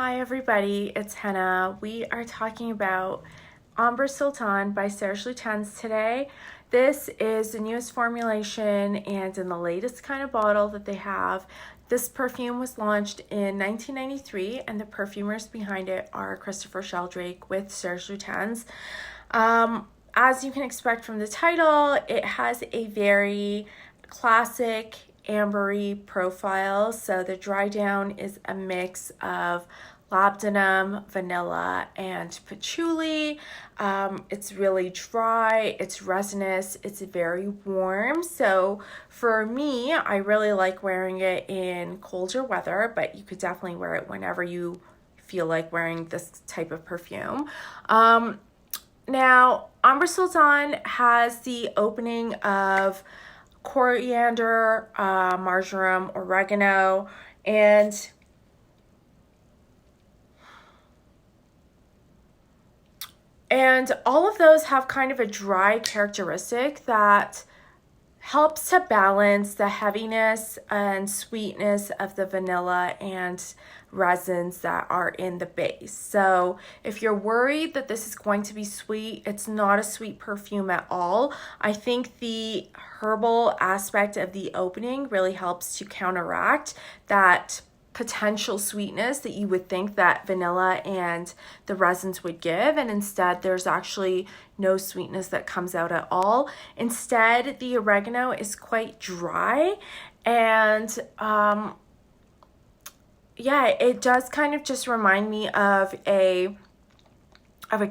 Hi everybody, it's Henna. We are talking about Ambre Sultan by Serge Lutens today. This is the newest formulation and in the latest kind of bottle that they have. This perfume was launched in 1993 and the perfumers behind it are Christopher Sheldrake with Serge Lutens. As you can expect from the title, it has a very classic ambery profile. So the dry down is a mix of labdanum, vanilla, and patchouli. It's really dry, it's resinous, it's very warm. So for me, I really like wearing it in colder weather, but you could definitely wear it whenever you feel like wearing this type of perfume. Now, Ambre Sultan has the opening of coriander, marjoram, oregano, and all of those have kind of a dry characteristic that helps to balance the heaviness and sweetness of the vanilla and resins that are in the base. So if you're worried that this is going to be sweet, it's not a sweet perfume at all. I think the herbal aspect of the opening really helps to counteract that potential sweetness that you would think that vanilla and the resins would give, and instead there's actually no sweetness that comes out at all. Instead, the oregano is quite dry, and yeah, it does kind of just remind me of a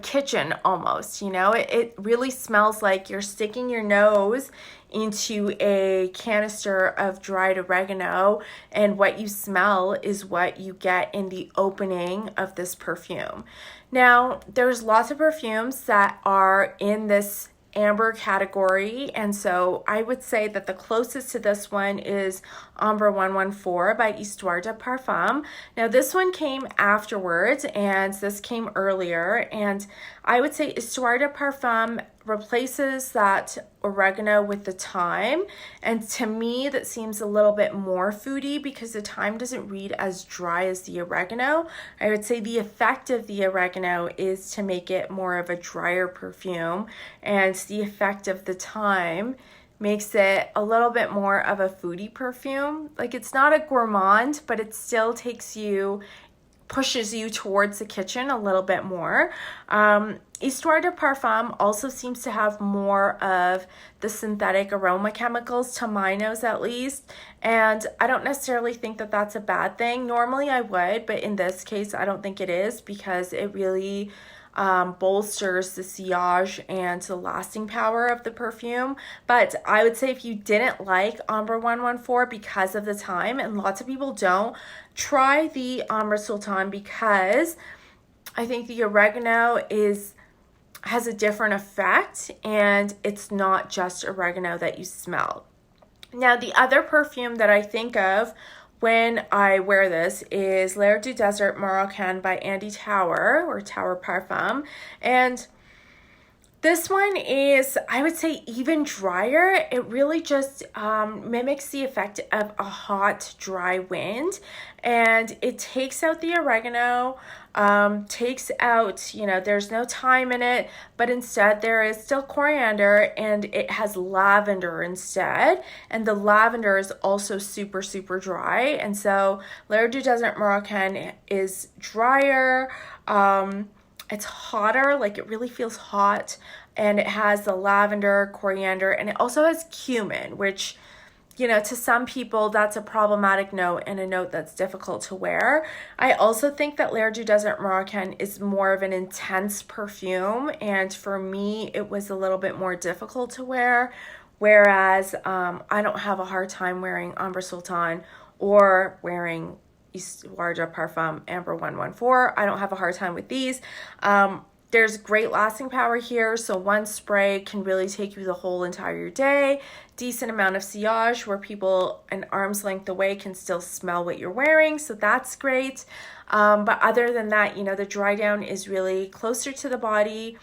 kitchen almost, you know. It really smells like you're sticking your nose into a canister of dried oregano, and what you smell is what you get in the opening of this perfume. Now, there's lots of perfumes that are in this amber category, and so I would say that the closest to this one is Ambre 114 by Histoires de Parfum. Now this one came afterwards and this came earlier, and I would say Histoires de Parfum replaces that oregano with the thyme, and to me that seems a little bit more foody because the thyme doesn't read as dry as the oregano. I would say the effect of the oregano is to make it more of a drier perfume, and the effect of the thyme makes it a little bit more of a foodie perfume. Like, it's not a gourmand, but it still pushes you towards the kitchen a little bit more. Histoires de Parfum also seems to have more of the synthetic aroma chemicals, to my nose at least, and I don't necessarily think that that's a bad thing. Normally I would, but in this case I don't think it is, because it really bolsters the sillage and the lasting power of the perfume. But I would say if you didn't like Ambre 114 because of the thyme, and lots of people don't, try the Ambre Sultan, because I think the oregano has a different effect, and it's not just oregano that you smell. Now, the other perfume that I think of when I wear this is L'air du Desert Marocain by Andy Tower, or Tower Parfum, and this one is, I would say, even drier. It really just mimics the effect of a hot, dry wind, and it takes out the oregano, takes out, there's no thyme in it, but instead there is still coriander, and it has lavender instead, and the lavender is also super, super dry. And so L'air du Desert Marocain is drier, it's hotter, like it really feels hot, and it has the lavender, coriander, and it also has cumin, which, to some people that's a problematic note and a note that's difficult to wear. I also think that L'air du Desert Marocain is more of an intense perfume, and for me it was a little bit more difficult to wear, whereas I don't have a hard time wearing Ambre Sultan or wearing Histoires de Parfum Ambre 114. I don't have a hard time with these. There's great lasting power here, so one spray can really take you the whole entire day. Decent amount of sillage where people an arm's length away can still smell what you're wearing, so that's great. But other than that, the dry down is really closer to the body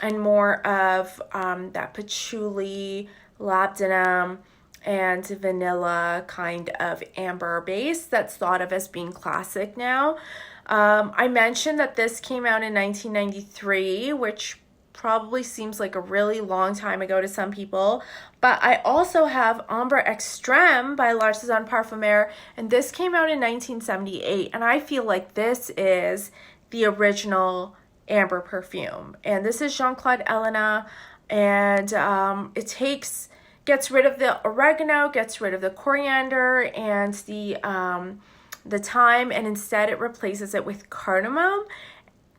and more of that patchouli, labdanum, and vanilla kind of amber base that's thought of as being classic now. I mentioned that this came out in 1993, which probably seems like a really long time ago to some people, but I also have Ambre Extreme by L'Artisan Parfumeur, and this came out in 1978, and I feel like this is the original amber perfume. And this is Jean-Claude Ellena, and gets rid of the oregano, gets rid of the coriander and the thyme, and instead it replaces it with cardamom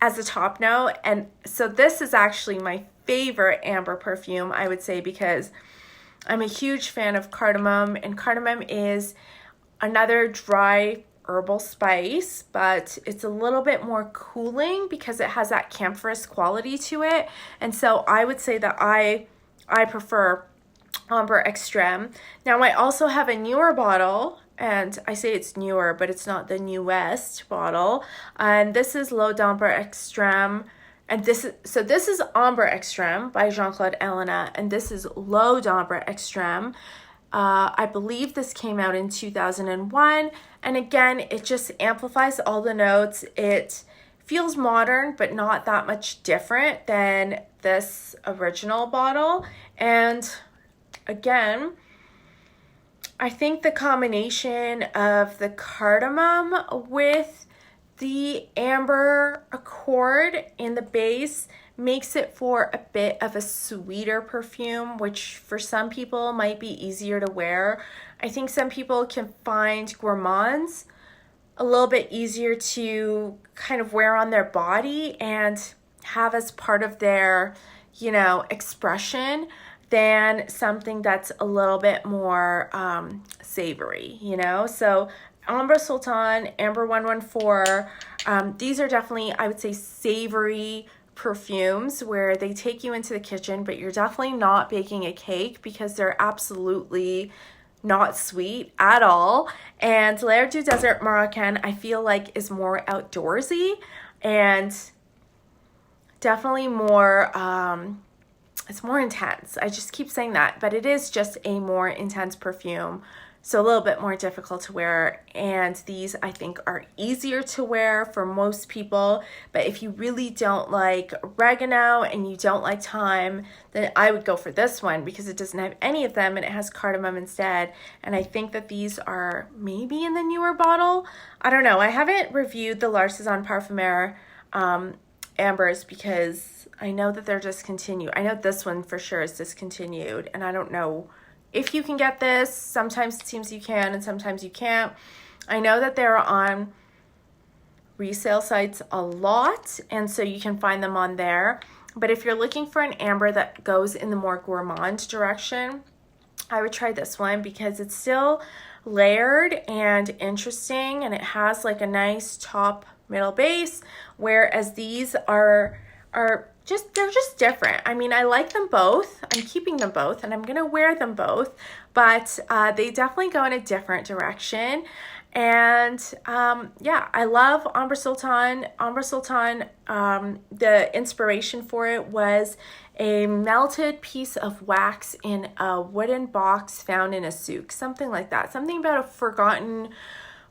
as a top note. And so this is actually my favorite amber perfume, I would say, because I'm a huge fan of cardamom, and cardamom is another dry herbal spice, but it's a little bit more cooling because it has that camphorous quality to it. And so I would say that I prefer Ambre Extreme. Now I also have a newer bottle, and I say it's newer, but it's not the newest bottle. And this is L'Eau d'Ambre Extreme, and this is Ambre Extreme by Jean-Claude Ellena, and this is L'Eau d'Ambre Extreme. I believe this came out in 2001, and again, it just amplifies all the notes. It feels modern, but not that much different than this original bottle. And again, I think the combination of the cardamom with the amber accord in the base makes it for a bit of a sweeter perfume, which for some people might be easier to wear. I think some people can find gourmands a little bit easier to kind of wear on their body and have as part of their, expression than something that's a little bit more savory, So Ambre Sultan, Amber 114, these are definitely, I would say, savory perfumes where they take you into the kitchen, but you're definitely not baking a cake because they're absolutely not sweet at all. And L'air du Desert Marocain, I feel like, is more outdoorsy and definitely more, it's more intense. I just keep saying that, but it is just a more intense perfume. So a little bit more difficult to wear, and these I think are easier to wear for most people. But if you really don't like oregano and you don't like thyme, then I would go for this one because it doesn't have any of them and it has cardamom instead. And I think that these are maybe in the newer bottle. I don't know. I haven't reviewed the L'Artisan Parfumeur ambers because I know that they're discontinued. I know this one for sure is discontinued, and I don't know if you can get this. Sometimes it seems you can and sometimes you can't. I know that they're on resale sites a lot, and so you can find them on there. But if you're looking for an amber that goes in the more gourmand direction, I would try this one because it's still layered and interesting, and it has like a nice top middle base, whereas these are they're just different. I mean, I like them both. I'm keeping them both and I'm gonna wear them both, but they definitely go in a different direction. And yeah, I love Ambre Sultan. Ambre Sultan, the inspiration for it was a melted piece of wax in a wooden box found in a souk, something like that. Something about a forgotten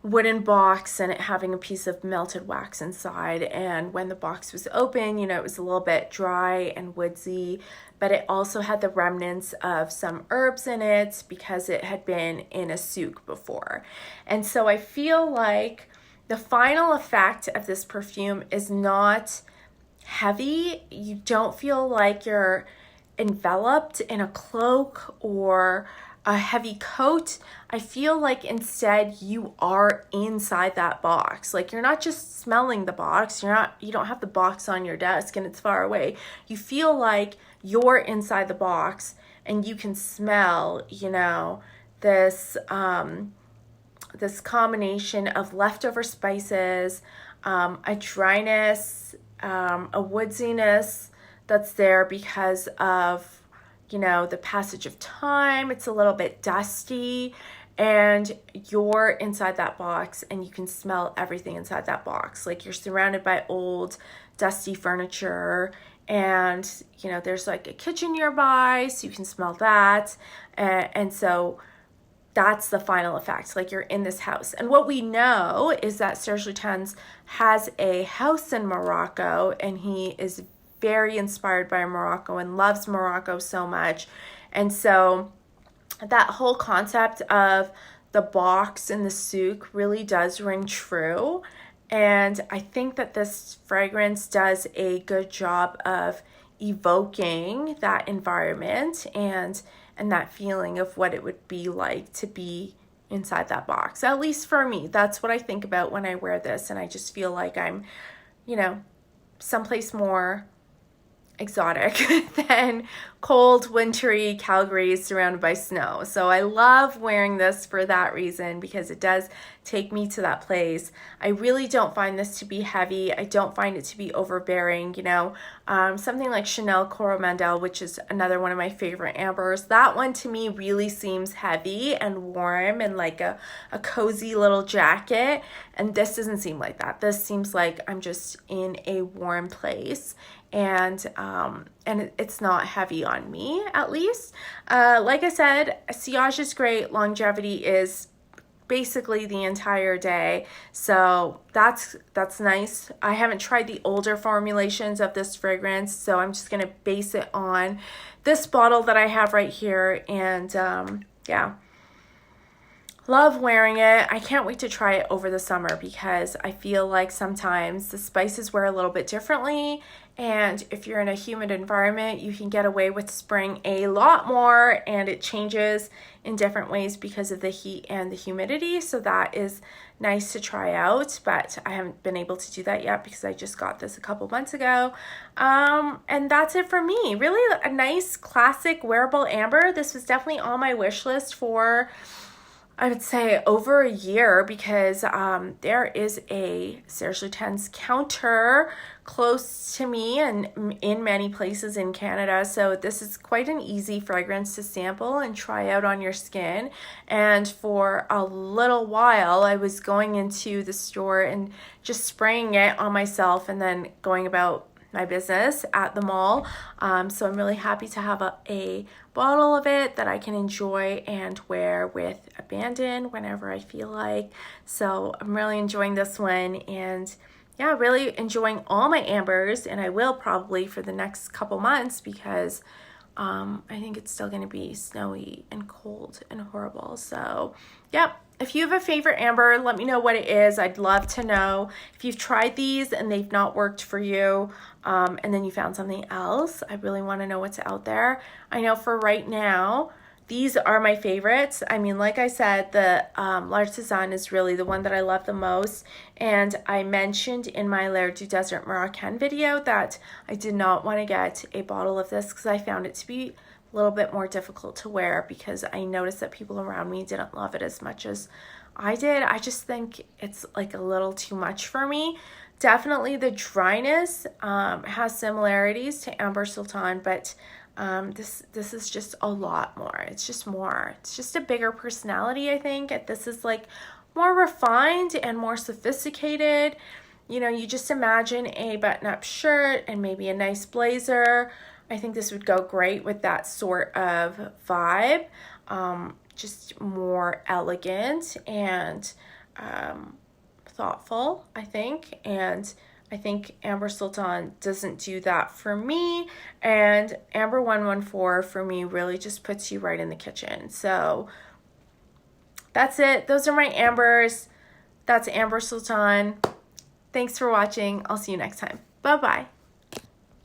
wooden box and it having a piece of melted wax inside. And when the box was open, it was a little bit dry and woodsy, but it also had the remnants of some herbs in it because it had been in a souk before. And so I feel like the final effect of this perfume is not heavy. You don't feel like you're enveloped in a cloak or a heavy coat. I feel like instead you are inside that box. Like, you're not just smelling the box. You don't have the box on your desk and it's far away. You feel like you're inside the box and you can smell, this this combination of leftover spices, a dryness, a woodsiness that's there because of the passage of time. It's a little bit dusty, and you're inside that box and you can smell everything inside that box. Like, you're surrounded by old dusty furniture, and there's like a kitchen nearby, so you can smell that. And so that's the final effect. Like, you're in this house. And what we know is that Serge Lutens has a house in Morocco, and he is very inspired by Morocco and loves Morocco so much. And so that whole concept of the box and the souk really does ring true. And I think that this fragrance does a good job of evoking that environment and that feeling of what it would be like to be inside that box. At least for me, that's what I think about when I wear this, and I just feel like I'm, you know, someplace more exotic than cold, wintry Calgary surrounded by snow. So I love wearing this for that reason, because it does take me to that place. I really don't find this to be heavy. I don't find it to be overbearing. Something like Chanel Coromandel, which is another one of my favorite ambers, that one to me really seems heavy and warm and like a cozy little jacket. And this doesn't seem like that. This seems like I'm just in a warm place. And it's not heavy on me, at least. Like I said, sillage is great. Longevity is basically the entire day. So that's nice. I haven't tried the older formulations of this fragrance, so I'm just going to base it on this bottle that I have right here. And yeah. Love wearing it. I can't wait to try it over the summer, because I feel like sometimes the spices wear a little bit differently, and if you're in a humid environment, you can get away with spraying a lot more, and it changes in different ways because of the heat and the humidity. So that is nice to try out, but I haven't been able to do that yet because I just got this a couple months ago. And that's it for me. Really a nice classic wearable amber. This was definitely on my wish list for, I would say, over a year, because there is a Serge Lutens counter close to me and in many places in Canada. So this is quite an easy fragrance to sample and try out on your skin. And for a little while, I was going into the store and just spraying it on myself and then going about my business at the mall. So I'm really happy to have a bottle of it that I can enjoy and wear with abandon whenever I feel like. So I'm really enjoying this one, and yeah, really enjoying all my ambers, and I will probably for the next couple months, because I think it's still going to be snowy and cold and horrible. So yep. If you have a favorite amber, let me know what it is. I'd love to know. If you've tried these and they've not worked for you, and then you found something else, I really want to know what's out there. I know for right now, these are my favorites. I mean, like I said, the L'Artisan is really the one that I love the most. And I mentioned in my L'air du Desert Marocain video that I did not want to get a bottle of this because I found it to be a little bit more difficult to wear, because I noticed that people around me didn't love it as much as I did. I just think it's like a little too much for me. Definitely the dryness has similarities to Ambre Sultan, but this is just a lot more. It's just more. It's just a bigger personality, I think. This is like more refined and more sophisticated. You just imagine a button-up shirt and maybe a nice blazer. I think this would go great with that sort of vibe. Just more elegant and thoughtful, I think. And I think Ambre Sultan doesn't do that for me. And Amber 114 for me really just puts you right in the kitchen. So that's it. Those are my ambers. That's Ambre Sultan. Thanks for watching. I'll see you next time. Bye-bye.